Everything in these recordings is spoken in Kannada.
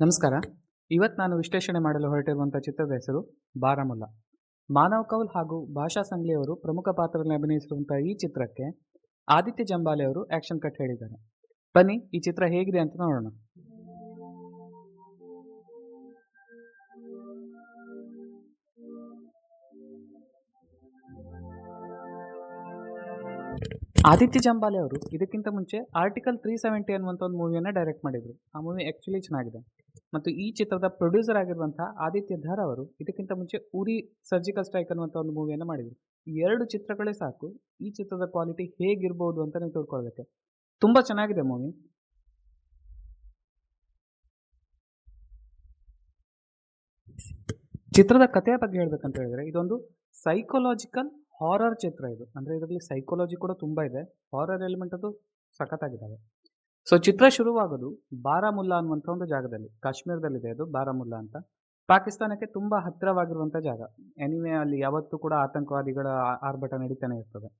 ನಮಸ್ಕಾರ. ಇವತ್ತು ನಾನು ವಿಶ್ಲೇಷಣೆ ಮಾಡಲು ಹೊರಟಿರುವಂಥ ಚಿತ್ರದ ಹೆಸರು ಬಾರಾಮುಲ್ಲಾ. ಮಾನವ್ ಕೌಲ್ ಹಾಗೂ ಭಾಷಾ ಸಂಗ್ಲಿ ಅವರು ಪ್ರಮುಖ ಪಾತ್ರದಲ್ಲಿ ಅಭಿನಯಿಸಿರುವಂಥ ಈ ಚಿತ್ರಕ್ಕೆ ಆದಿತ್ಯ ಜಂಬಾಲೆ ಅವರು ಆಕ್ಷನ್ ಕಟ್ ಹೇಳಿದ್ದಾರೆ. ಬನ್ನಿ ಈ ಚಿತ್ರ ಹೇಗಿದೆ ಅಂತ ನೋಡೋಣ. ಆದಿತ್ಯ ಜಂಬಾಲೆ ಅವರು ಇದಕ್ಕಿಂತ ಮುಂಚೆ ಆರ್ಟಿಕಲ್ 370 ಅನ್ನುವಂಥ ಒಂದು ಮೂವಿಯನ್ನು ಡೈರೆಕ್ಟ್ ಮಾಡಿದರು. ಆ ಮೂವಿ ಆ್ಯಕ್ಚುಲಿ ಚೆನ್ನಾಗಿದೆ. ಮತ್ತು ಈ ಚಿತ್ರದ ಪ್ರೊಡ್ಯೂಸರ್ ಆಗಿರುವಂಥ ಆದಿತ್ಯ ಧರ್ ಅವರು ಇದಕ್ಕಿಂತ ಮುಂಚೆ ಉರಿ ಸರ್ಜಿಕಲ್ ಸ್ಟ್ರೈಕ್ ಅನ್ನುವಂಥ ಒಂದು ಮೂವಿಯನ್ನು ಮಾಡಿದರು. ಈ ಎರಡು ಚಿತ್ರಗಳೇ ಸಾಕು ಈ ಚಿತ್ರದ ಕ್ವಾಲಿಟಿ ಹೇಗಿರ್ಬೋದು ಅಂತ ನೀವು ತಿಳ್ಕೊಳ್ಬೇಕು. ತುಂಬ ಚೆನ್ನಾಗಿದೆ ಮೂವಿ. ಚಿತ್ರದ ಕಥೆಯ ಬಗ್ಗೆ ಹೇಳ್ಬೇಕಂತ ಹೇಳಿದ್ರೆ ಇದೊಂದು ಸೈಕೊಲಾಜಿಕಲ್ ಹಾರರ್ ಚಿತ್ರ ಇದು. ಅಂದರೆ ಇದರಲ್ಲಿ ಸೈಕಾಲಜಿ ಕೂಡ ತುಂಬ ಇದೆ, ಹಾರರ್ ಎಲಿಮೆಂಟ್ ಅದು ಸಖತ್ತಾಗಿದ್ದಾವೆ. ಸೊ ಚಿತ್ರ ಶುರುವಾಗೋದು ಬಾರಾಮುಲ್ಲಾ ಅನ್ನುವಂಥ ಒಂದು ಜಾಗದಲ್ಲಿ, ಕಾಶ್ಮೀರದಲ್ಲಿದೆ ಅದು ಬಾರಾಮುಲ್ಲಾ ಅಂತ. ಪಾಕಿಸ್ತಾನಕ್ಕೆ ತುಂಬ ಹತ್ತಿರವಾಗಿರುವಂಥ ಜಾಗ. ಎನಿವೆ ಅಲ್ಲಿ ಯಾವತ್ತೂ ಕೂಡ ಆತಂಕವಾದಿಗಳ ಆರ್ಭಟ ನಡೀತಾನೆ ಇರ್ತದೆ.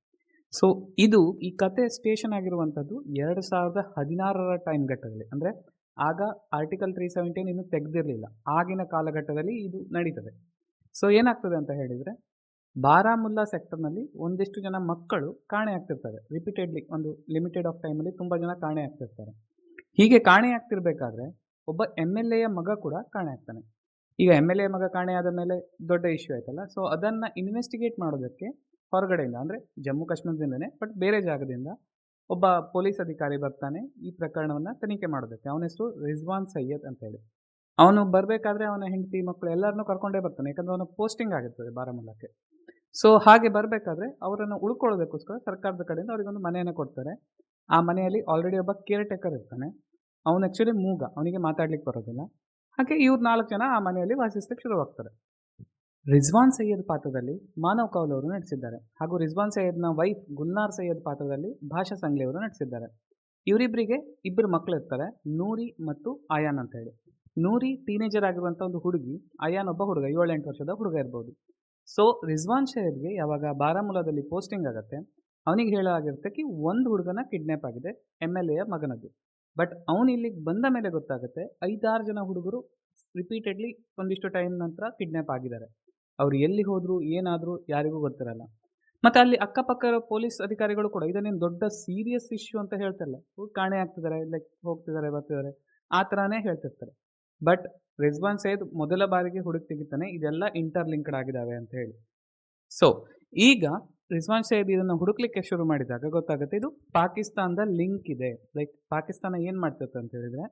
ಸೊ ಇದು ಈ ಕತೆ ಸ್ಟೇಷನ್ ಆಗಿರುವಂಥದ್ದು 2016ರ ಟೈಮ್ ಘಟ್ಟದಲ್ಲಿ. ಅಂದರೆ ಆಗ ಆರ್ಟಿಕಲ್ 370 ಇನ್ನೂ ತೆಗೆದಿರಲಿಲ್ಲ. ಆಗಿನ ಕಾಲಘಟ್ಟದಲ್ಲಿ ಇದು ನಡೀತದೆ. ಸೊ ಏನಾಗ್ತದೆ ಅಂತ ಹೇಳಿದರೆ, ಬಾರಾಮುಲ್ಲಾ ಸೆಕ್ಟರ್ನಲ್ಲಿ ಒಂದಿಷ್ಟು ಜನ ಮಕ್ಕಳು ಕಾಣೆ ಆಗ್ತಿರ್ತಾರೆ. ರಿಪೀಟೆಡ್ಲಿ ಒಂದು ಲಿಮಿಟೆಡ್ ಆಫ್ ಟೈಮಲ್ಲಿ ತುಂಬ ಜನ ಕಾಣೆ ಆಗ್ತಿರ್ತಾರೆ. ಹೀಗೆ ಕಾಣೆ ಆಗ್ತಿರ್ಬೇಕಾದ್ರೆ ಒಬ್ಬ MLA ಮಗ ಕೂಡ ಕಾಣೆ ಆಗ್ತಾನೆ. ಈಗ MLA ಮಗ ಕಾಣೆ ಆದ ಮೇಲೆ ದೊಡ್ಡ ಇಶ್ಯೂ ಆಯ್ತಲ್ಲ. ಸೊ ಅದನ್ನು ಇನ್ವೆಸ್ಟಿಗೇಟ್ ಮಾಡೋದಕ್ಕೆ ಹೊರಗಡೆಯಿಂದ, ಅಂದರೆ ಜಮ್ಮು ಕಾಶ್ಮೀರದಿಂದನೇ ಬಟ್ ಬೇರೆ ಜಾಗದಿಂದ ಒಬ್ಬ ಪೊಲೀಸ್ ಅಧಿಕಾರಿ ಬರ್ತಾನೆ ಈ ಪ್ರಕರಣವನ್ನು ತನಿಖೆ ಮಾಡೋದಕ್ಕೆ. ಅವನ ಹೆಸರು ರಿಜ್ವಾನ್ ಸೈಯದ್ ಅಂತ ಹೇಳಿ. ಅವನು ಬರಬೇಕಾದ್ರೆ ಅವನ ಹೆಂಡತಿ ಮಕ್ಕಳು ಎಲ್ಲರನ್ನೂ ಕರ್ಕೊಂಡೇ ಬರ್ತಾನೆ, ಯಾಕಂದರೆ ಅವನ ಪೋಸ್ಟಿಂಗ್ ಆಗಿರ್ತದೆ ಬಾರಾಮುಲ್ಲಾಕ್ಕೆ. ಸೊ ಹಾಗೆ ಬರಬೇಕಾದ್ರೆ ಅವರನ್ನು ಉಳ್ಕೊಳ್ಳೋದಕ್ಕೋಸ್ಕರ ಸರ್ಕಾರದ ಕಡೆಯಿಂದ ಅವರಿಗೊಂದು ಮನೆಯನ್ನು ಕೊಡ್ತಾರೆ. ಆ ಮನೆಯಲ್ಲಿ ಆಲ್ರೆಡಿ ಒಬ್ಬ ಕೇರ್ ಟೇಕರ್ ಇರ್ತಾನೆ. ಅವನು ಆ್ಯಕ್ಚುಲಿ ಮೂಗ, ಅವನಿಗೆ ಮಾತಾಡ್ಲಿಕ್ಕೆ ಬರೋದಿಲ್ಲ. ಹಾಗೆ ಇವ್ರು 4 ಜನ ಆ ಮನೆಯಲ್ಲಿ ವಾಸಿಸಲಿಕ್ಕೆ ಶುರುವಾಗ್ತಾರೆ. ರಿಜ್ವಾನ್ ಸೈಯದ್ ಪಾತ್ರದಲ್ಲಿ ಮಾನವ್ ಕೌಲ್ ಅವರು ನಟಿಸಿದ್ದಾರೆ, ಹಾಗೂ ರಿಜ್ವಾನ್ ಸೈಯದ್ನ ವೈಫ್ ಗುಲ್ನಾರ್ ಸೈಯದ್ ಪಾತ್ರದಲ್ಲಿ ಭಾಷಾ ಸಂಗ್ಲಿ ಅವರು ನಟಿಸಿದ್ದಾರೆ. ಇವರಿಬ್ಬರಿಗೆ ಇಬ್ಬರು ಮಕ್ಕಳು ಇರ್ತಾರೆ, ನೂರಿ ಮತ್ತು ಆಯಾನ್ ಅಂತ ಹೇಳಿ. ನೂರಿ ಟೀನೇಜರ್ ಆಗಿರುವಂಥ ಒಂದು ಹುಡುಗಿ, ಆಯಾನ್ ಒಬ್ಬ ಹುಡುಗ, 7-8 ವರ್ಷದ ಹುಡುಗ ಇರ್ಬೋದು. ಸೊ ರಿಜ್ವಾನ್ ಸೈಯದ್ಗೆ ಯಾವಾಗ ಬಾರಾಮುಲ್ಲಾದಲ್ಲಿ ಪೋಸ್ಟಿಂಗ್ ಆಗುತ್ತೆ, ಅವನಿಗೆ ಹೇಳಲಾಗಿರುತ್ತೆ ಕಿ ಒಂದು ಹುಡುಗನ ಕಿಡ್ನ್ಯಾಪ್ ಆಗಿದೆ, MLA ಮಗನದ್ದು. ಬಟ್ ಅವನು ಇಲ್ಲಿಗೆ ಬಂದ ಮೇಲೆ ಗೊತ್ತಾಗುತ್ತೆ 5-6 ಜನ ಹುಡುಗರು ರಿಪೀಟೆಡ್ಲಿ ಒಂದಿಷ್ಟು ಟೈಮ್ ನಂತರ ಕಿಡ್ನ್ಯಾಪ್ ಆಗಿದ್ದಾರೆ. ಅವ್ರು ಎಲ್ಲಿ ಹೋದ್ರು ಏನಾದರೂ ಯಾರಿಗೂ ಗೊತ್ತಿರಲ್ಲ. ಮತ್ತು ಅಲ್ಲಿ ಅಕ್ಕಪಕ್ಕ ಇರೋ ಪೊಲೀಸ್ ಅಧಿಕಾರಿಗಳು ಕೂಡ ಇದನ್ನೇನು ದೊಡ್ಡ ಸೀರಿಯಸ್ ಇಶ್ಯೂ ಅಂತ ಹೇಳ್ತಿಲ್ಲ. ಕಾಣೆ ಆಗ್ತಿದ್ದಾರೆ, ಲೈಕ್ ಹೋಗ್ತಿದ್ದಾರೆ ಬರ್ತಿದ್ದಾರೆ ಆ ಥರನೇ ಹೇಳ್ತಿರ್ತಾರೆ. ಬಟ್ ರಿಜ್ವಾನ್ ಸೈಯದ್ ಮೊದಲ ಬಾರಿಗೆ ಹುಡುಕಿ ತೆಗಿತಾನೆ ಇದೆಲ್ಲ ಇಂಟರ್ಲಿಂಕ್ಡ್ ಆಗಿದ್ದಾವೆ ಅಂತ ಹೇಳಿ. ಸೊ ಈಗ ರಿಜ್ವಾನ್ ಸೈಯದ್ ಇದನ್ನು ಹುಡುಕ್ಲಿಕ್ಕೆ ಶುರು ಮಾಡಿದಾಗ ಗೊತ್ತಾಗುತ್ತೆ ಇದು ಪಾಕಿಸ್ತಾನದ ಲಿಂಕ್ ಇದೆ. ಲೈಕ್ ಪಾಕಿಸ್ತಾನ ಏನು ಮಾಡ್ತಿತ್ತು ಅಂತ ಹೇಳಿದರೆ,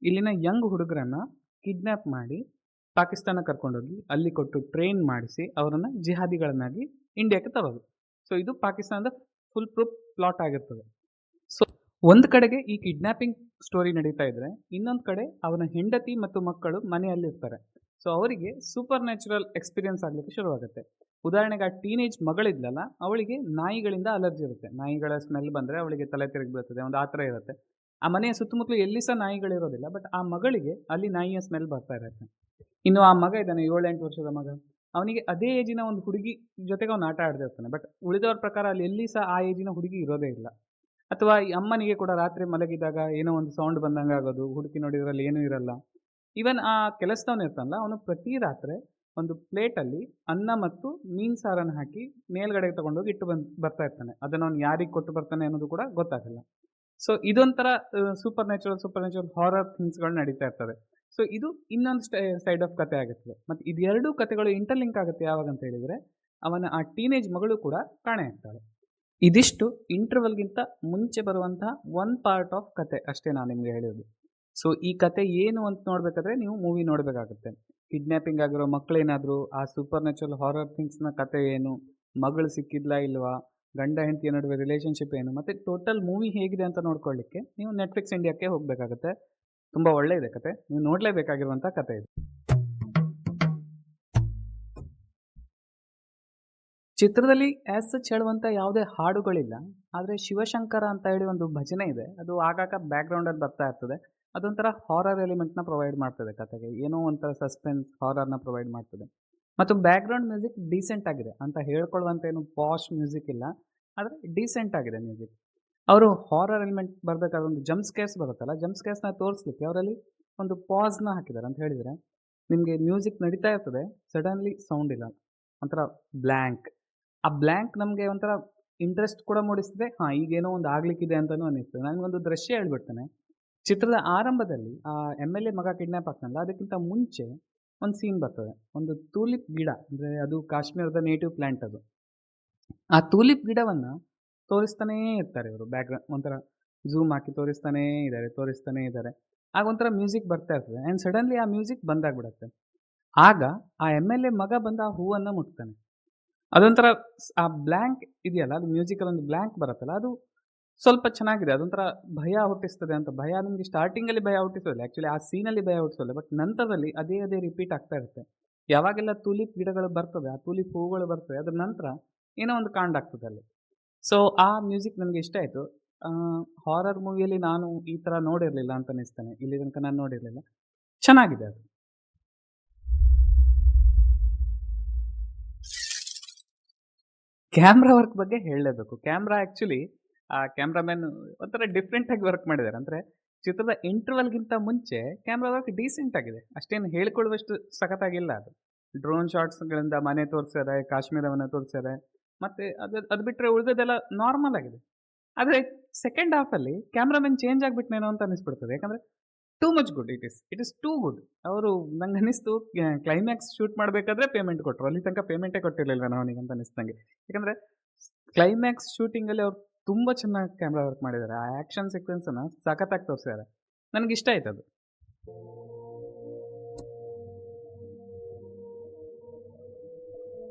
ಇಲ್ಲಿನ ಯಂಗ್ ಹುಡುಗರನ್ನು ಕಿಡ್ನ್ಯಾಪ್ ಮಾಡಿ ಪಾಕಿಸ್ತಾನ ಕರ್ಕೊಂಡೋಗಿ ಅಲ್ಲಿ ಕೊಟ್ಟು ಟ್ರೈನ್ ಮಾಡಿಸಿ ಅವರನ್ನು ಜಿಹಾದಿಗಳನ್ನಾಗಿ ಇಂಡಿಯಾಕ್ಕೆ ತರೋದು. ಸೊ ಇದು ಪಾಕಿಸ್ತಾನದ ಫುಲ್ ಪ್ರೂಫ್ ಪ್ಲಾಟ್ ಆಗಿರ್ತದೆ. ಸೊ ಒಂದು ಕಡೆಗೆ ಈ ಕಿಡ್ನ್ಯಾಪಿಂಗ್ ಸ್ಟೋರಿ ನಡೀತಾ ಇದ್ರೆ, ಇನ್ನೊಂದು ಕಡೆ ಅವನ ಹೆಂಡತಿ ಮತ್ತು ಮಕ್ಕಳು ಮನೆಯಲ್ಲಿರ್ತಾರೆ. ಸೊ ಅವರಿಗೆ ಸೂಪರ್ ನ್ಯಾಚುರಲ್ ಎಕ್ಸ್ಪೀರಿಯನ್ಸ್ ಆಗಲಿಕ್ಕೆ ಶುರುವಾಗುತ್ತೆ. ಉದಾಹರಣೆಗೆ ಆ ಟೀನೇಜ್ ಮಗಳಿದ್ಲಲ್ಲ, ಅವಳಿಗೆ ನಾಯಿಗಳಿಂದ ಅಲರ್ಜಿ ಇರುತ್ತೆ. ನಾಯಿಗಳ ಸ್ಮೆಲ್ ಬಂದರೆ ಅವಳಿಗೆ ತಲೆ ತಿರುಗಿ ಬೀಳ್ತದೆ, ಒಂದು ಆ ಥರ ಇರುತ್ತೆ. ಆ ಮನೆಯ ಸುತ್ತಮುತ್ತಲು ಎಲ್ಲಿ ಸಹ ನಾಯಿಗಳಿರೋದಿಲ್ಲ, ಬಟ್ ಆ ಮಗಳಿಗೆ ಅಲ್ಲಿ ನಾಯಿಯ ಸ್ಮೆಲ್ ಬರ್ತಾ ಇರುತ್ತೆ. ಇನ್ನು ಆ ಮಗ ಇದ್ದಾನೆ 7-8 ವರ್ಷದ ಮಗ, ಅವನಿಗೆ ಅದೇ ಏಜಿನ ಒಂದು ಹುಡುಗಿ ಜೊತೆಗೆ ಅವನು ಆಟ ಆಡ್ತಿರ್ತಾನೆ. ಬಟ್ ಉಳಿದವ್ರ ಪ್ರಕಾರ ಅಲ್ಲಿ ಎಲ್ಲಿ ಸಹ ಆ ಏಜಿನ ಹುಡುಗಿ ಇರೋದೇ ಇಲ್ಲ. ಅಥವಾ ಈ ಅಮ್ಮನಿಗೆ ಕೂಡ ರಾತ್ರಿ ಮಲಗಿದಾಗ ಏನೋ ಒಂದು ಸೌಂಡ್ ಬಂದಂಗೆ ಆಗೋದು, ಹುಡುಕಿ ನೋಡಿದ್ರಲ್ಲಿ ಏನೂ ಇರಲ್ಲ. ಈವನ್ ಆ ಕೆಲಸದವನು ಇರ್ತಾನಲ್ಲ, ಅವನು ಪ್ರತಿ ರಾತ್ರಿ ಒಂದು ಪ್ಲೇಟಲ್ಲಿ ಅನ್ನ ಮತ್ತು ಮೀನು ಸಾರನ್ನು ಹಾಕಿ ಮೇಲ್ಗಡೆ ತೊಗೊಂಡೋಗಿ ಇಟ್ಟು ಬರ್ತಾ ಇರ್ತಾನೆ. ಅದನ್ನು ಅವ್ನು ಯಾರಿಗೆ ಕೊಟ್ಟು ಬರ್ತಾನೆ ಅನ್ನೋದು ಕೂಡ ಗೊತ್ತಾಗಲ್ಲ. ಸೊ ಇದೊಂಥರ ಸೂಪರ್ ನ್ಯಾಚುರಲ್ ಹಾರರ್ ಥಿಂಗ್ಸ್ಗಳು ನಡೀತಾ ಇರ್ತವೆ. ಸೊ ಇದು ಇನ್ನೊಂದು ಸೈಡ್ ಆಫ್ ಕತೆ ಆಗುತ್ತದೆ. ಮತ್ತು ಇದೆರಡೂ ಕತೆಗಳು ಇಂಟರ್ಲಿಂಕ್ ಆಗುತ್ತೆ ಯಾವಾಗ ಅಂತ ಹೇಳಿದರೆ, ಅವನ ಆ ಟೀನೇಜ್ ಮಗಳು ಕೂಡ ಕಾಣೆ ಆಗ್ತಾಳೆ. ಇದಿಷ್ಟು ಇಂಟರ್ವಲ್ಗಿಂತ ಮುಂಚೆ ಬರುವಂತಹ ಒಂದು ಪಾರ್ಟ್ ಆಫ್ ಕತೆ ಅಷ್ಟೇ ನಾನು ನಿಮಗೆ ಹೇಳೋದು. ಸೊ ಈ ಕತೆ ಏನು ಅಂತ ನೋಡಬೇಕಾದ್ರೆ ನೀವು ಮೂವಿ ನೋಡಬೇಕಾಗುತ್ತೆ. ಕಿಡ್ನ್ಯಾಪಿಂಗ್ ಆಗಿರೋ ಮಕ್ಕಳೇನಾದರೂ, ಆ ಸೂಪರ್ ನ್ಯಾಚುರಲ್ ಹಾರರ್ ಥಿಂಗ್ಸ್ನ ಕತೆ ಏನು, ಮಗಳು ಸಿಕ್ಕಿದ್ಲಾ ಇಲ್ವಾ, ಗಂಡ ಹೆಂಡತಿಯ ನಡುವೆ ರಿಲೇಷನ್ಶಿಪ್ ಏನು, ಮತ್ತು ಟೋಟಲ್ ಮೂವಿ ಹೇಗಿದೆ ಅಂತ ನೋಡ್ಕೊಳ್ಳಿಕ್ಕೆ ನೀವು ನೆಟ್ಫ್ಲಿಕ್ಸ್ ಇಂಡಿಯಾಕ್ಕೆ ಹೋಗಬೇಕಾಗುತ್ತೆ. ತುಂಬ ಒಳ್ಳೆಯದೆ ಕತೆ, ನೀವು ನೋಡಲೇಬೇಕಾಗಿರುವಂಥ ಕತೆ ಇದು. ಚಿತ್ರದಲ್ಲಿ ಆ್ಯಸ್ ಸಚ್ ಹೇಳುವಂಥ ಯಾವುದೇ ಹಾಡುಗಳಿಲ್ಲ, ಆದರೆ ಶಿವಶಂಕರ ಅಂತ ಹೇಳಿ ಒಂದು ಭಜನೆ ಇದೆ, ಅದು ಆಗಾಗ ಬ್ಯಾಕ್ಗ್ರೌಂಡಲ್ಲಿ ಬರ್ತಾ ಇರ್ತದೆ. ಅದೊಂಥರ ಹಾರರ್ ಎಲಿಮೆಂಟ್ನ ಪ್ರೊವೈಡ್ ಮಾಡ್ತದೆ ಕತೆಗೆ, ಏನೋ ಒಂಥರ ಸಸ್ಪೆನ್ಸ್ ಹಾರರ್ನ ಪ್ರೊವೈಡ್ ಮಾಡ್ತದೆ. ಮತ್ತು ಬ್ಯಾಕ್ಗ್ರೌಂಡ್ ಮ್ಯೂಸಿಕ್ ಡೀಸೆಂಟ್ ಆಗಿದೆ ಅಂತ ಹೇಳ್ಕೊಳ್ಳುವಂಥ ಏನು ಪಾಶ್ ಮ್ಯೂಸಿಕ್ ಇಲ್ಲ, ಆದರೆ ಡೀಸೆಂಟ್ ಆಗಿದೆ ಮ್ಯೂಸಿಕ್. ಅವರು ಹಾರರ್ ಎಲಿಮೆಂಟ್ ಬರಬೇಕಾದ್ರೆ ಒಂದು ಜಂಪ್ ಸ್ಕೇರ್ಸ್ ಬರುತ್ತಲ್ಲ, ಜಂಪ್ ಸ್ಕೇರ್ಸ್ನ ತೋರಿಸ್ಲಿಕ್ಕೆ ಅವರಲ್ಲಿ ಒಂದು ಪಾಸ್ನ ಹಾಕಿದ್ದಾರೆ ಅಂತ ಹೇಳಿದರೆ, ನಿಮಗೆ ಮ್ಯೂಸಿಕ್ ನಡೀತಾ ಇರ್ತದೆ, ಸಡನ್ಲಿ ಸೌಂಡ್ ಇಲ್ಲ, ಒಂಥರ ಬ್ಲ್ಯಾಂಕ್. ಆ ಬ್ಲ್ಯಾಂಕ್ ನಮಗೆ ಒಂಥರ ಇಂಟ್ರೆಸ್ಟ್ ಕೂಡ ಮೂಡಿಸ್ತದೆ. ಹಾಂ, ಈಗೇನೋ ಒಂದು ಆಗ್ಲಿಕ್ಕಿದೆ ಅಂತಲೂ ಅನ್ನಿಸ್ತದೆ. ನನಗೊಂದು ದೃಶ್ಯ ಹೇಳ್ಬಿಡ್ತೇನೆ. ಚಿತ್ರದ ಆರಂಭದಲ್ಲಿ ಆ ಎಮ್-ಎಲ್-ಎ ಮಗ ಕಿಡ್ನ್ಯಾಪ್ ಆಗ್ತಾನಲ್ಲ, ಅದಕ್ಕಿಂತ ಮುಂಚೆ ಒಂದು ಸೀನ್ ಬರ್ತದೆ. ಒಂದು ಟೂಲಿಪ್ ಗಿಡ, ಅಂದರೆ ಅದು ಕಾಶ್ಮೀರದ ನೇಟಿವ್ ಪ್ಲಾಂಟ್ ಅದು. ಆ ಟೂಲಿಪ್ ಗಿಡವನ್ನು ತೋರಿಸ್ತಾನೇ ಇರ್ತಾರೆ ಇವರು. ಬ್ಯಾಕ್‌ಗ್ರೌಂಡ್ ಒಂಥರ ಝೂಮ್ ಹಾಕಿ ತೋರಿಸ್ತಾನೇ ಇದ್ದಾರೆ, ತೋರಿಸ್ತಾನೇ ಇದ್ದಾರೆ. ಆಗ ಒಂಥರ ಮ್ಯೂಸಿಕ್ ಬರ್ತಾ ಇರ್ತದೆ ಆ್ಯಂಡ್ ಸಡನ್ಲಿ ಆ ಮ್ಯೂಸಿಕ್ ಬಂದಾಗ್ಬಿಡತ್ತೆ. ಆಗ ಆ ಎಮ್-ಎಲ್-ಎ ಮಗ ಬಂದು ಆ ಹೂವನ್ನು ಮುಟ್ತಾನೆ. ಅದೊಂಥರ ಆ ಬ್ಲ್ಯಾಂಕ್ ಇದೆಯಲ್ಲ, ಅದು ಮ್ಯೂಸಿಕಲ್ ಒಂದು ಬ್ಲ್ಯಾಂಕ್ ಬರುತ್ತಲ್ಲ, ಅದು ಸ್ವಲ್ಪ ಚೆನ್ನಾಗಿದೆ. ಅದೊಂಥರ ಭಯ ಹುಟ್ಟಿಸ್ತದೆ ಅಂತ. ಭಯ ನಿಮಗೆ ಸ್ಟಾರ್ಟಿಂಗಲ್ಲಿ ಭಯ ಹುಟ್ಟಿಸೋದಿಲ್ಲ. ಆ್ಯಕ್ಚುಲಿ ಆ ಸೀನಲ್ಲಿ ಭಯ ಹುಟ್ಟಿಸೋಲ್ಲ. ಬಟ್ ನಂತರದಲ್ಲಿ ಅದೇ ರಿಪೀಟ್ ಆಗ್ತಾ ಇರುತ್ತೆ. ಯಾವಾಗೆಲ್ಲ ಟುಲಿಪ್ ಗಿಡಗಳು ಬರ್ತದೆ, ಆ ಟುಲಿಪ್ ಹೂಗಳು ಬರ್ತವೆ, ಅದ್ರ ನಂತರ ಏನೋ ಒಂದು ಕಾಂಡ ಆಗ್ತದೆ ಅಲ್ಲಿ. ಸೊ ಆ ಮ್ಯೂಸಿಕ್ ನನಗೆ ಇಷ್ಟ ಆಯಿತು. ಹಾರರ್ ಮೂವಿಯಲ್ಲಿ ನಾನು ಈ ಥರ ನೋಡಿರಲಿಲ್ಲ ಅಂತ ಅನಿಸ್ತೇನೆ. ಇಲ್ಲಿ ತನಕ ನಾನು ನೋಡಿರಲಿಲ್ಲ. ಚೆನ್ನಾಗಿದೆ ಅದು. ಕ್ಯಾಮ್ರಾ ವರ್ಕ್ ಬಗ್ಗೆ ಹೇಳಲೇಬೇಕು. ಕ್ಯಾಮ್ರಾ ಆ್ಯಕ್ಚುಲಿ ಆ ಕ್ಯಾಮ್ರಾಮನ್ ಒಂಥರ ಡಿಫ್ರೆಂಟಾಗಿ ವರ್ಕ್ ಮಾಡಿದ್ದಾರೆ. ಅಂದರೆ ಚಿತ್ರದ ಇಂಟರ್ವಲ್‌ಗಿಂತ ಮುಂಚೆ ಕ್ಯಾಮ್ರಾ ವರ್ಕ್ ಡೀಸೆಂಟ್ ಆಗಿದೆ. ಅಷ್ಟೇನು ಹೇಳಿಕೊಳ್ಳುವಷ್ಟು ಸಖತ್ತಾಗಿಲ್ಲ ಅದು. ಡ್ರೋನ್ ಶಾಟ್ಸ್‌ಗಳಿಂದ ಮನೆ ತೋರಿಸ್ಯಾರೆ, ಕಾಶ್ಮೀರವನ್ನು ತೋರಿಸ್ಯಾರೆ. ಮತ್ತು ಅದು ಬಿಟ್ಟರೆ ಉಳಿದದ್ದೆಲ್ಲ ನಾರ್ಮಲ್ ಆಗಿದೆ. ಆದರೆ ಸೆಕೆಂಡ್ ಹಾಫಲ್ಲಿ ಕ್ಯಾಮ್ರಾಮನ್ ಚೇಂಜ್ ಆಗಿಬಿಟ್ನೇನೋ ಅಂತ ಅನಿಸ್ಬಿಡ್ತದೆ. ಯಾಕಂದರೆ too much good it is too good. ಅವರು ನಂಗೆ ಅನ್ನಿಸ್ತು ಕ್ಲೈಮ್ಯಾಕ್ಸ್ ಶೂಟ್ ಮಾಡಬೇಕಾದ್ರೆ ಪೇಮೆಂಟ್ ಕೊಟ್ಟರು. ಅಲ್ಲಿ ತನಕ ಪೇಮೆಂಟೇ ಕೊಟ್ಟಿರಲಿಲ್ವೇನೋ ಅವನಿಗೆ ಅಂತ ಅನಿಸ್ತು ನನಗೆ. ಯಾಕಂದರೆ ಕ್ಲೈಮ್ಯಾಕ್ಸ್ ಶೂಟಿಂಗಲ್ಲಿ ಅವ್ರು ತುಂಬ ಚೆನ್ನಾಗಿ ಕ್ಯಾಮ್ರಾ ವರ್ಕ್ ಮಾಡಿದ್ದಾರೆ. ಆ ಆ್ಯಕ್ಷನ್ ಸೀಕ್ವೆನ್ಸನ್ನು ಸಖತ್ತಾಗಿ ತೋರಿಸಿದ್ದಾರೆ. ನನಗಿಷ್ಟ ಆಯ್ತು ಅದು.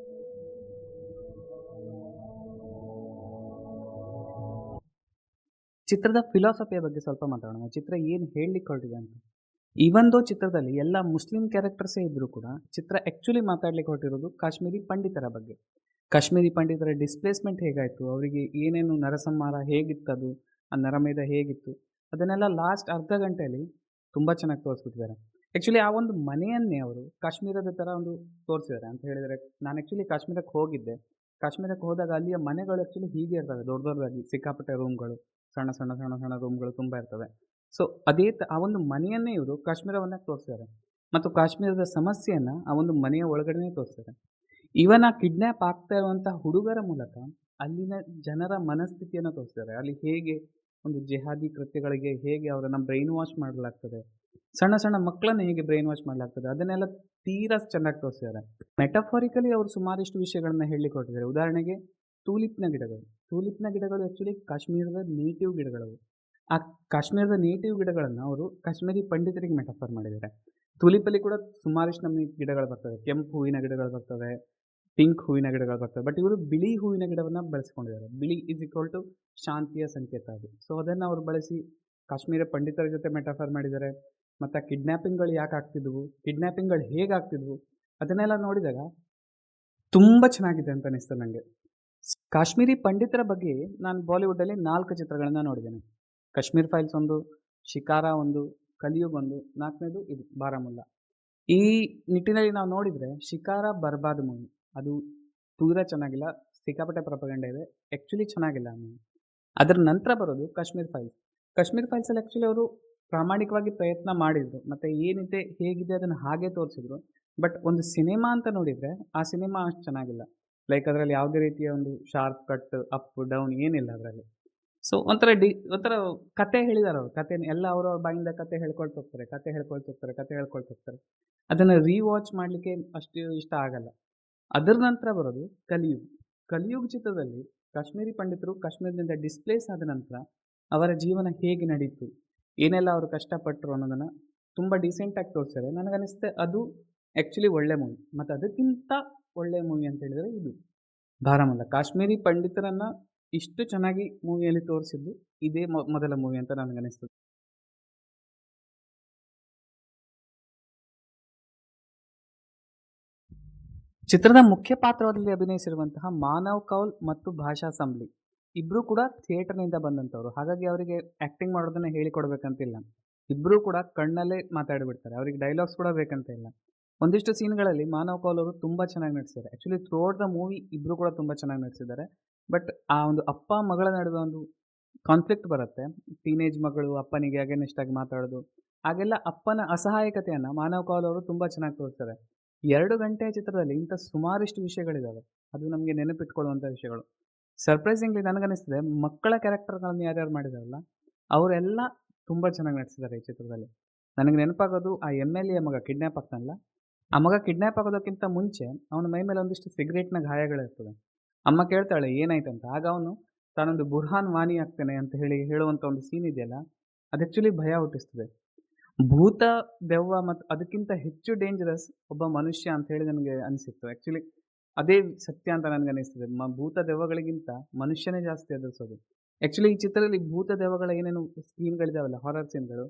ಚಿತ್ರದ ಫಿಲಾಸಫಿಯ ಬಗ್ಗೆ ಸ್ವಲ್ಪ ಮಾತಾಡೋಣ. ಚಿತ್ರ ಏನು ಹೇಳಲಿಕ್ಕೆ ಹೊರಟಿದೆ ಅಂತ. ಈವೊಂದು ಚಿತ್ರದಲ್ಲಿ ಎಲ್ಲ ಮುಸ್ಲಿಂ ಕ್ಯಾರೆಕ್ಟರ್ಸೇ ಇದ್ದರೂ ಕೂಡ ಚಿತ್ರ ಆ್ಯಕ್ಚುಲಿ ಮಾತಾಡ್ಲಿಕ್ಕೆ ಹೊರಟಿರೋದು ಕಾಶ್ಮೀರಿ ಪಂಡಿತರ ಬಗ್ಗೆ. ಕಾಶ್ಮೀರಿ ಪಂಡಿತರ ಡಿಸ್ಪ್ಲೇಸ್ಮೆಂಟ್ ಹೇಗಾಯಿತು, ಅವರಿಗೆ ಏನೇನು ನರಸಂಹಾರ ಹೇಗಿತ್ತದು, ಆ ನರಮೇಧ ಹೇಗಿತ್ತು, ಅದನ್ನೆಲ್ಲ ಲಾಸ್ಟ್ ಅರ್ಧ ಗಂಟೆಯಲ್ಲಿ ತುಂಬ ಚೆನ್ನಾಗಿ ತೋರಿಸ್ಬಿಟ್ಟಿದ್ದಾರೆ. ಆ್ಯಕ್ಚುಲಿ ಆ ಒಂದು ಮನೆಯನ್ನೇ ಅವರು ಕಾಶ್ಮೀರದ ಥರ ಒಂದು ತೋರಿಸಿದ್ದಾರೆ ಅಂತ ಹೇಳಿದರೆ, ನಾನು ಆ್ಯಕ್ಚುಲಿ ಕಾಶ್ಮೀರಕ್ಕೆ ಹೋಗಿದ್ದೆ. ಕಾಶ್ಮೀರಕ್ಕೆ ಹೋದಾಗ ಅಲ್ಲಿಯ ಮನೆಗಳು ಆ್ಯಕ್ಚುಲಿ ಹೀಗೆ ಇರ್ತವೆ, ದೊಡ್ಡ ದೊಡ್ಡದಾಗಿ ಸಿಕ್ಕಾಪಟ್ಟೆ ರೂಮ್ಗಳು, ಸಣ್ಣ ರೂಮ್ಗಳು ತುಂಬ ಇರ್ತವೆ. ಸೊ ಆ ಒಂದು ಮನೆಯನ್ನೇ ಇವರು ಕಾಶ್ಮೀರವನ್ನ ತೋರಿಸಿದ್ದಾರೆ ಮತ್ತು ಕಾಶ್ಮೀರದ ಸಮಸ್ಯೆಯನ್ನು ಆ ಒಂದು ಮನೆಯ ಒಳಗಡೆನೇ ತೋರಿಸ್ತಾರೆ. ಇವನ್ ಆ ಕಿಡ್ನ್ಯಾಪ್ ಆಗ್ತಾ ಇರುವಂಥ ಹುಡುಗರ ಮೂಲಕ ಅಲ್ಲಿನ ಜನರ ಮನಸ್ಥಿತಿಯನ್ನು ತೋರಿಸ್ತಾರೆ. ಅಲ್ಲಿ ಹೇಗೆ ಒಂದು ಜಿಹಾದಿ ಕೃತ್ಯಗಳಿಗೆ ಹೇಗೆ ಅವರನ್ನು ಬ್ರೈನ್ ವಾಶ್ ಮಾಡಲಾಗ್ತದೆ, ಸಣ್ಣ ಸಣ್ಣ ಮಕ್ಕಳನ್ನು ಹೇಗೆ ಬ್ರೈನ್ ವಾಶ್ ಮಾಡಲಾಗ್ತದೆ, ಅದನ್ನೆಲ್ಲ ತೀರಾ ಚೆನ್ನಾಗಿ ತೋರಿಸಿದ್ದಾರೆ. ಮೆಟಫಾರಿಕಲಿ ಅವರು ಸುಮಾರಿಷ್ಟು ವಿಷಯಗಳನ್ನ ಹೇಳಲಿಕ್ಕೆ ಹೊರಟಿದ್ದಾರೆ. ಉದಾಹರಣೆಗೆ ಟೂಲಿಪ್ನ ಗಿಡಗಳು ಆ್ಯಕ್ಚುಲಿ ಕಾಶ್ಮೀರದ ನೇಟಿವ್ ಗಿಡಗಳವು. ಆ ಕಾಶ್ಮೀರದ ನೇಟಿವ್ ಗಿಡಗಳನ್ನು ಅವರು ಕಾಶ್ಮೀರಿ ಪಂಡಿತರಿಗೆ ಮೆಟಫರ್ ಮಾಡಿದ್ದಾರೆ. ಟುಲಿಪಲ್ಲಿ ಕೂಡ ಸುಮಾರಿಷ್ಟು ನಮೂನೆ ಗಿಡಗಳು ಬರ್ತವೆ. ಕೆಂಪು ಹೂವಿನ ಗಿಡಗಳು ಬರ್ತವೆ, ಪಿಂಕ್ ಹೂವಿನ ಗಿಡಗಳು ಬರ್ತವೆ. ಬಟ್ ಇವರು ಬಿಳಿ ಹೂವಿನ ಗಿಡವನ್ನು ಬಳಸ್ಕೊಂಡಿದ್ದಾರೆ. ಬಿಳಿ ಈಸ್ ಈಕ್ವಲ್ ಟು ಶಾಂತಿಯ ಸಂಕೇತ ಅದು. ಸೊ ಅದನ್ನು ಅವರು ಬಳಸಿ ಕಾಶ್ಮೀರ ಪಂಡಿತರ ಜೊತೆ ಮೆಟಫರ್ ಮಾಡಿದ್ದಾರೆ. ಮತ್ತು ಕಿಡ್ನ್ಯಾಪಿಂಗ್ಗಳು ಯಾಕೆ ಆಗ್ತಿದ್ವು, ಕಿಡ್ನ್ಯಾಪಿಂಗ್ಗಳು ಹೇಗೆ ಆಗ್ತಿದ್ವು, ಅದನ್ನೆಲ್ಲ ನೋಡಿದಾಗ ತುಂಬ ಚೆನ್ನಾಗಿದೆ ಅಂತ ಅನಿಸ್ತದೆ ನನಗೆ. ಕಾಶ್ಮೀರಿ ಪಂಡಿತರ ಬಗ್ಗೆ ನಾನು ಬಾಲಿವುಡ್ಡಲ್ಲಿ 4 ಚಿತ್ರಗಳನ್ನು ನೋಡಿದ್ದೇನೆ. ಕಾಶ್ಮೀರ್ ಫೈಲ್ಸ್ ಒಂದು, ಶಿಕಾರ ಒಂದು, ಕಲಿಯುಗ್ ಒಂದು, 4ನೇದು ಇದು ಬಾರಾಮುಲ್ಲಾ. ಈ ನಿಟ್ಟಿನಲ್ಲಿ ನಾವು ನೋಡಿದರೆ ಶಿಕಾರ ಬರ್ಬಾದ್ ಮೂವಿ ಅದು ತೀರಾ ಚೆನ್ನಾಗಿಲ್ಲ. ಸಿಕ್ಕಾಪಟ್ಟೆ ಪ್ರೊಪಗಂಡ ಇದೆ. ಆ್ಯಕ್ಚುಲಿ ಚೆನ್ನಾಗಿಲ್ಲ ಆ ಮೂವಿ. ಅದರ ನಂತರ ಬರೋದು ಕಾಶ್ಮೀರ್ ಫೈಲ್ಸಲ್ಲಿ ಆ್ಯಕ್ಚುಲಿ ಅವರು ಪ್ರಾಮಾಣಿಕವಾಗಿ ಪ್ರಯತ್ನ ಮಾಡಿದರು ಮತ್ತು ಏನಿದೆ ಹೇಗಿದೆ ಅದನ್ನು ಹಾಗೆ ತೋರಿಸಿದ್ರು. ಬಟ್ ಒಂದು ಸಿನಿಮಾ ಅಂತ ನೋಡಿದರೆ ಆ ಸಿನಿಮಾ ಅಷ್ಟು ಚೆನ್ನಾಗಿಲ್ಲ. ಲೈಕ್ ಅದರಲ್ಲಿ ಯಾವುದೇ ರೀತಿಯ ಒಂದು ಶಾರ್ಪ್ ಕಟ್, ಅಪ್ ಡೌನ್ ಏನಿಲ್ಲ ಅದರಲ್ಲಿ. ಸೊ ಒಂಥರ ಕತೆ ಹೇಳಿದ್ದಾರೆ ಅವರು. ಕತೆನ ಎಲ್ಲ ಅವರವ್ರ ಬಾಯಿಂದ ಕತೆ ಹೇಳ್ಕೊಳ್ತಾ ಹೋಗ್ತಾರೆ. ಅದನ್ನು ರೀವಾಚ್ ಮಾಡಲಿಕ್ಕೆ ಅಷ್ಟು ಇಷ್ಟ ಆಗಲ್ಲ. ಅದರ ನಂತರ ಬರೋದು ಕಲಿಯುಗ್ ಚಿತ್ರದಲ್ಲಿ ಕಾಶ್ಮೀರಿ ಪಂಡಿತರು ಕಾಶ್ಮೀರದಿಂದ ಡಿಸ್ಪ್ಲೇಸ್ ಆದ ನಂತರ ಅವರ ಜೀವನ ಹೇಗೆ ನಡೀತು, ಏನೆಲ್ಲ ಅವರು ಕಷ್ಟಪಟ್ಟರು ಅನ್ನೋದನ್ನು ತುಂಬ ಡೀಸೆಂಟಾಗಿ ತೋರಿಸ್ತಾರೆ. ನನಗನ್ನಿಸುತ್ತೆ ಅದು ಆ್ಯಕ್ಚುಲಿ ಒಳ್ಳೆ ಮೂವಿ. ಮತ್ತು ಅದಕ್ಕಿಂತ ಒಳ್ಳೆಯ ಮೂವಿ ಅಂತ ಹೇಳಿದರೆ ಇದು ಬಾರಾಮುಲ್ಲಾ. ಕಾಶ್ಮೀರಿ ಪಂಡಿತರನ್ನು ಇಷ್ಟು ಚೆನ್ನಾಗಿ ಮೂವಿಯಲ್ಲಿ ತೋರಿಸಿದ್ದು ಇದೇ ಮೊದಲ ಮೂವಿ ಅಂತ ನನಗನ್ನಿಸ್ತದೆ. ಚಿತ್ರದ ಮುಖ್ಯ ಪಾತ್ರದಲ್ಲಿ ಅಭಿನಯಿಸಿರುವಂತಹ ಮಾನವ್ ಕೌಲ್ ಮತ್ತು ಭಾಷಾ ಸಂಬ್ಲಿ ಇಬ್ಬರೂ ಕೂಡ ಥಿಯೇಟರ್ನಿಂದ ಬಂದಂಥವ್ರು. ಹಾಗಾಗಿ ಅವರಿಗೆ ಆ್ಯಕ್ಟಿಂಗ್ ಮಾಡೋದನ್ನು ಹೇಳಿಕೊಡ್ಬೇಕಂತಿಲ್ಲ. ಇಬ್ಬರೂ ಕೂಡ ಕಣ್ಣಲ್ಲೇ ಮಾತಾಡಿಬಿಡ್ತಾರೆ. ಅವರಿಗೆ ಡೈಲಾಗ್ಸ್ ಕೂಡ ಬೇಕಂತ ಇಲ್ಲ. ಒಂದಿಷ್ಟು ಸೀನ್ಗಳಲ್ಲಿ ಮಾನವ್ ಕೌಲ್ ಅವರು ತುಂಬ ಚೆನ್ನಾಗಿ ನಟಿಸಿದ್ದಾರೆ. Actually through out the movie ಇಬ್ಬರು ಕೂಡ ತುಂಬ ಚೆನ್ನಾಗಿ ನಟಿಸಿದ್ದಾರೆ. ಬಟ್ ಆ ಒಂದು ಅಪ್ಪ ಮಗಳ ನಡುವೆ ಒಂದು ಕಾನ್ಫ್ಲಿಕ್ಟ್ ಬರುತ್ತೆ. ಟೀನೇಜ್ ಮಗಳು ಅಪ್ಪನಿಗೆ ಅಗೇನೆಸ್ಟ್ ಆಗಿ ಮಾತಾಡೋದು, ಆಗೆಲ್ಲ ಅಪ್ಪನ ಅಸಹಾಯಕತೆಯನ್ನು ಮಾನವ್ ಕೌಲ್ ಅವರು ತುಂಬ ಚೆನ್ನಾಗಿ ತೋರಿಸ್ತಾರೆ. 2 ಗಂಟೆಯ ಚಿತ್ರದಲ್ಲಿ ಇಂಥ ಸುಮಾರಿಷ್ಟು ವಿಷಯಗಳಿದ್ದಾವೆ. ಅದು ನಮಗೆ ನೆನಪಿಟ್ಕೊಳ್ಳುವಂಥ ವಿಷಯಗಳು. ಸರ್ಪ್ರೈಸಿಂಗ್ಲಿ ನನಗನ್ನಿಸ್ತದೆ ಮಕ್ಕಳ ಕ್ಯಾರೆಕ್ಟರ್‌ಗಳನ್ನು ಯಾರ್ಯಾರು ಮಾಡಿದಾರಲ್ಲ, ಅವರೆಲ್ಲ ತುಂಬ ಚೆನ್ನಾಗಿ ನಟಿಸಿದ್ದಾರೆ ಈ ಚಿತ್ರದಲ್ಲಿ. ನನಗೆ ನೆನಪಾಗೋದು ಆ ಎಂ.ಎಲ್.ಎ ಮಗ ಕಿಡ್ನ್ಯಾಪ್ ಆಗ್ತಾನಲ್ಲ, ಆ ಮಗ ಕಿಡ್ನ್ಯಾಪ್ ಆಗೋದಕ್ಕಿಂತ ಮುಂಚೆ ಅವನ ಮೈ ಮೇಲೆ ಒಂದಿಷ್ಟು ಸಿಗರೇಟ್‌ನ ಗಾಯಗಳಿರ್ತದೆ. ಅಮ್ಮ ಕೇಳ್ತಾಳೆ ಏನಾಯ್ತಂತ. ಆಗ ಅವನು ತಾನೊಂದು ಬುರ್ಹಾನ್ ವಾನಿ ಆಗ್ತೇನೆ ಅಂತ ಹೇಳುವಂಥ ಒಂದು ಸೀನ್ ಇದೆಯಲ್ಲ, ಅದು ಆ್ಯಕ್ಚುಲಿ ಭಯ ಹುಟ್ಟಿಸ್ತದೆ. ಭೂತ, ದೆವ್ವ ಮತ್ತು ಅದಕ್ಕಿಂತ ಹೆಚ್ಚು ಡೇಂಜರಸ್ ಒಬ್ಬ ಮನುಷ್ಯ ಅಂತ ಹೇಳಿ ನನಗೆ ಅನಿಸಿತ್ತು. ಆ್ಯಕ್ಚುಲಿ ಅದೇ ಸತ್ಯ ಅಂತ ನನಗನ್ನಿಸ್ತದೆ. ಭೂತ ದೆವ್ವಗಳಿಗಿಂತ ಮನುಷ್ಯನೇ ಜಾಸ್ತಿ ಹೆದರಿಸೋದು. ಆ್ಯಕ್ಚುಲಿ ಈ ಚಿತ್ರದಲ್ಲಿ ಭೂತ ದೆವ್ವಗಳ ಏನೇನು ಸೀನ್ಗಳಿದಾವಲ್ಲ, ಹಾರರ್ ಸೀನ್‌ಗಳು,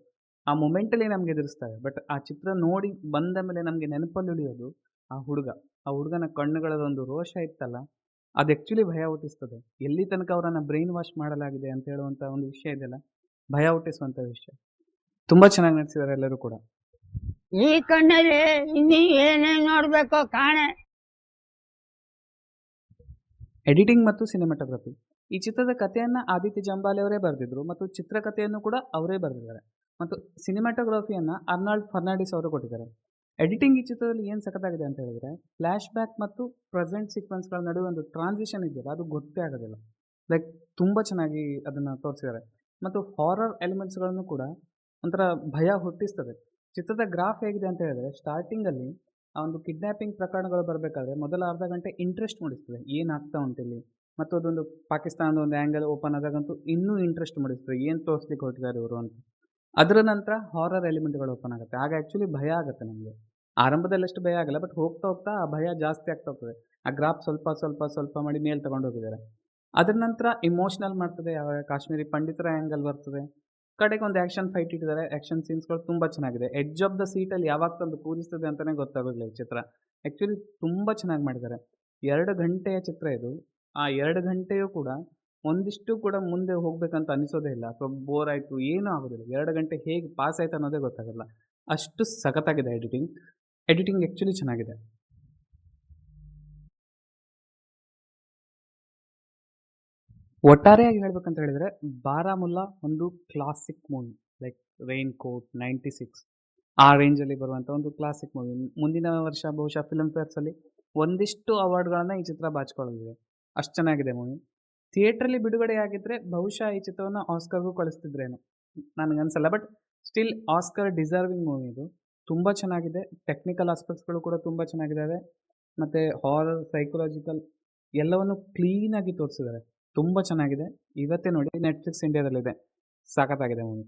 ಆ ಮೊಮೆಂಟಲ್ಲಿ ನಮ್ಗೆ ಎದುರಿಸ್ತವೆ. ಬಟ್ ಆ ಚಿತ್ರ ನೋಡಿ ಬಂದ ಮೇಲೆ ನಮಗೆ ನೆನಪಲ್ಲಿ ಉಳಿಯೋದು ಆ ಹುಡುಗ. ಆ ಹುಡುಗನ ಕಣ್ಣುಗಳದೊಂದು ರೋಷ ಇತ್ತಲ್ಲ, ಅದು ಆ್ಯಕ್ಚುಲಿ ಭಯ ಹುಟ್ಟಿಸ್ತದೆ. ಎಲ್ಲಿ ತನಕ ಅವರನ್ನು ಬ್ರೈನ್ ವಾಶ್ ಮಾಡಲಾಗಿದೆ ಅಂತ ಹೇಳುವಂಥ ಒಂದು ವಿಷಯ ಇದೆಯಲ್ಲ, ಭಯ ಹುಟ್ಟಿಸುವಂಥ ವಿಷಯ. ತುಂಬ ಚೆನ್ನಾಗಿ ನಟಿಸಿದ್ದಾರೆ ಎಲ್ಲರೂ ಕೂಡ. ಈ ಕಣ್ಣಲ್ಲಿ ಇನ್ನೀ ಏನೇನ್ ನೋಡ್ಬೇಕೋ ಕಾಣೆ. ಎಡಿಟಿಂಗ್ ಮತ್ತು ಸಿನಿಮಾಟೋಗ್ರಫಿ. ಈ ಚಿತ್ರದ ಕಥೆಯನ್ನು ಆದಿತ್ಯ ಜಂಬಾಲೆ ಅವರೇ ಬರೆದಿದ್ರು ಮತ್ತು ಚಿತ್ರಕಥೆಯನ್ನು ಕೂಡ ಅವರೇ ಬರೆದಿದ್ದಾರೆ ಮತ್ತು ಸಿನಿಮಾಟೋಗ್ರಫಿಯನ್ನು ಅರ್ನಾಲ್ಡ್ ಫರ್ನಾಂಡಿಸ್ ಅವರು ಕೊಟ್ಟಿದ್ದಾರೆ. ಎಡಿಟಿಂಗ್ ಈ ಚಿತ್ರದಲ್ಲಿ ಏನು ಸಖತ್ತಾಗಿದೆ ಅಂತ ಹೇಳಿದರೆ, ಫ್ಲ್ಯಾಶ್ ಬ್ಯಾಕ್ ಮತ್ತು ಪ್ರೆಸೆಂಟ್ ಸೀಕ್ವೆನ್ಸ್ಗಳ ನಡುವೆ ಒಂದು ಟ್ರಾನ್ಸಿಷನ್ ಇದೆಯಲ್ಲ, ಅದು ಗೊತ್ತೇ ಆಗೋದಿಲ್ಲ. ಲೈಕ್ ತುಂಬ ಚೆನ್ನಾಗಿ ಅದನ್ನು ತೋರಿಸಿದ್ದಾರೆ ಮತ್ತು ಹಾರರ್ ಎಲಿಮೆಂಟ್ಸ್ಗಳನ್ನು ಕೂಡ ಒಂಥರ ಭಯ ಹುಟ್ಟಿಸ್ತದೆ. ಚಿತ್ರದ ಗ್ರಾಫ್ ಹೇಗಿದೆ ಅಂತ ಹೇಳಿದ್ರೆ, ಸ್ಟಾರ್ಟಿಂಗಲ್ಲಿ ಆ ಒಂದು ಕಿಡ್ನ್ಯಾಪಿಂಗ್ ಪ್ರಕರಣಗಳು ಬರಬೇಕಾದ್ರೆ ಮೊದಲ ಅರ್ಧ ಗಂಟೆ ಇಂಟ್ರೆಸ್ಟ್ ಮೂಡಿಸ್ತದೆ, ಏನಾಗ್ತಾ ಉಂಟಿಲ್ಲಿ. ಮತ್ತು ಅದೊಂದು ಪಾಕಿಸ್ತಾನದ ಒಂದು ಆ್ಯಂಗಲ್ ಓಪನ್ ಆದಾಗಂತೂ ಇನ್ನೂ ಇಂಟ್ರೆಸ್ಟ್ ಮೂಡಿಸ್ತದೆ, ಏನು ತೋರಿಸ್ಲಿಕ್ಕೆ ಹೊರಟಿದ್ದಾರೆ ಇವರು ಅಂತ. ಅದರ ನಂತರ ಹಾರರ್ ಎಲಿಮೆಂಟ್ಗಳು ಓಪನ್ ಆಗುತ್ತೆ. ಆಗ ಆ್ಯಕ್ಚುಲಿ ಭಯ ಆಗುತ್ತೆ ನಮಗೆ. ಆರಂಭದಲ್ಲಿ ಅಷ್ಟು ಭಯ ಆಗಲ್ಲ, ಬಟ್ ಹೋಗ್ತಾ ಹೋಗ್ತಾ ಆ ಭಯ ಜಾಸ್ತಿ ಆಗ್ತಾ ಹೋಗ್ತದೆ. ಆ ಗ್ರಾಫ್ ಸ್ವಲ್ಪ ಸ್ವಲ್ಪ ಸ್ವಲ್ಪ ಮಾಡಿ ಮೇಲೆ ತಗೊಂಡು ಹೋಗಿದ್ದಾರೆ. ಅದರ ನಂತರ ಇಮೋಷ್ನಲ್ ಮಾಡ್ತದೆ, ಯಾವಾಗ ಕಾಶ್ಮೀರಿ ಪಂಡಿತರ ಆ್ಯಂಗಲ್ ಬರ್ತದೆ. ಕಡೆಗೆ ಒಂದು ಆ್ಯಕ್ಷನ್ ಫೈಟ್ ಇಟ್ಟಿದ್ದಾರೆ. ಆ್ಯಕ್ಷನ್ ಸೀನ್ಸ್ಗಳು ತುಂಬ ಚೆನ್ನಾಗಿದೆ. ಎಡ್ಜ್ ಆಫ್ ದ ಸೀಟಲ್ಲಿ ಯಾವಾಗ ತಂದು ಕೂರಿಸ್ತದೆ ಅಂತಲೇ ಗೊತ್ತಾಗೋದಿಲ್ಲ ಈ ಚಿತ್ರ. ಆ್ಯಕ್ಚುಲಿ ತುಂಬ ಚೆನ್ನಾಗಿ ಮಾಡಿದ್ದಾರೆ. 2 ಗಂಟೆಯ ಚಿತ್ರ ಇದು. ಆ 2 ಗಂಟೆಯೂ ಕೂಡ ಒಂದಿಷ್ಟು ಕೂಡ ಮುಂದೆ ಹೋಗಬೇಕಂತ ಅನಿಸೋದೇ ಇಲ್ಲ, ಅಥವಾ ಬೋರ್ ಆಯಿತು ಏನೂ ಆಗೋದಿಲ್ಲ. 2 ಗಂಟೆ ಹೇಗೆ ಪಾಸ್ ಆಯ್ತು ಅನ್ನೋದೇ ಗೊತ್ತಾಗಲ್ಲ. ಅಷ್ಟು ಸಖತ್ತಾಗಿದೆ ಎಡಿಟಿಂಗ್. ಎಡಿಟಿಂಗ್ ಆ್ಯಕ್ಚುಲಿ ಚೆನ್ನಾಗಿದೆ. ಒಟ್ಟಾರೆಯಾಗಿ ಹೇಳ್ಬೇಕಂತ ಹೇಳಿದರೆ, ಬಾರಾಮುಲ್ಲಾ ಒಂದು classic movie. Like raincoat, 96 ಆ ರೇಂಜಲ್ಲಿ ಬರುವಂಥ ಒಂದು ಕ್ಲಾಸಿಕ್ ಮೂವಿ. ಮುಂದಿನ ವರ್ಷ ಬಹುಶಃ ಫಿಲ್ಮ್ ಫೇರ್ಸಲ್ಲಿ ಒಂದಿಷ್ಟು ಅವಾರ್ಡ್ಗಳನ್ನು ಈ ಚಿತ್ರ ಬಾಚಿಕೊಳ್ಳಲಿದೆ. ಅಷ್ಟು ಚೆನ್ನಾಗಿದೆ ಮೂವಿ. ಥಿಯೇಟ್ರಲ್ಲಿ ಬಿಡುಗಡೆಯಾಗಿದ್ದರೆ ಬಹುಶಃ ಈ ಚಿತ್ರವನ್ನು ಆಸ್ಕರ್ಗೂ ಕಳಿಸ್ತಿದ್ರೇನೋ, ನನಗನ್ಸಲ್ಲ. But still Oscar deserving movie ಇದು. ತುಂಬ ಚೆನ್ನಾಗಿದೆ. ಟೆಕ್ನಿಕಲ್ ಆಸ್ಪೆಕ್ಟ್ಸ್ಗಳು ಕೂಡ ತುಂಬ ಚೆನ್ನಾಗಿದ್ದಾವೆ. ಮತ್ತು ಹಾರರ್, ಸೈಕಲಾಜಿಕಲ್ ಎಲ್ಲವನ್ನು ಕ್ಲೀನಾಗಿ ತೋರಿಸಿದ್ದಾರೆ. ತುಂಬ ಚೆನ್ನಾಗಿದೆ. ಇವತ್ತೇ ನೋಡಿ, ನೆಟ್ಫ್ಲಿಕ್ಸ್ ಇಂಡಿಯಾದಲ್ಲಿದೆ. ಸಖತ್ತಾಗಿದೆ ಮೂವಿ.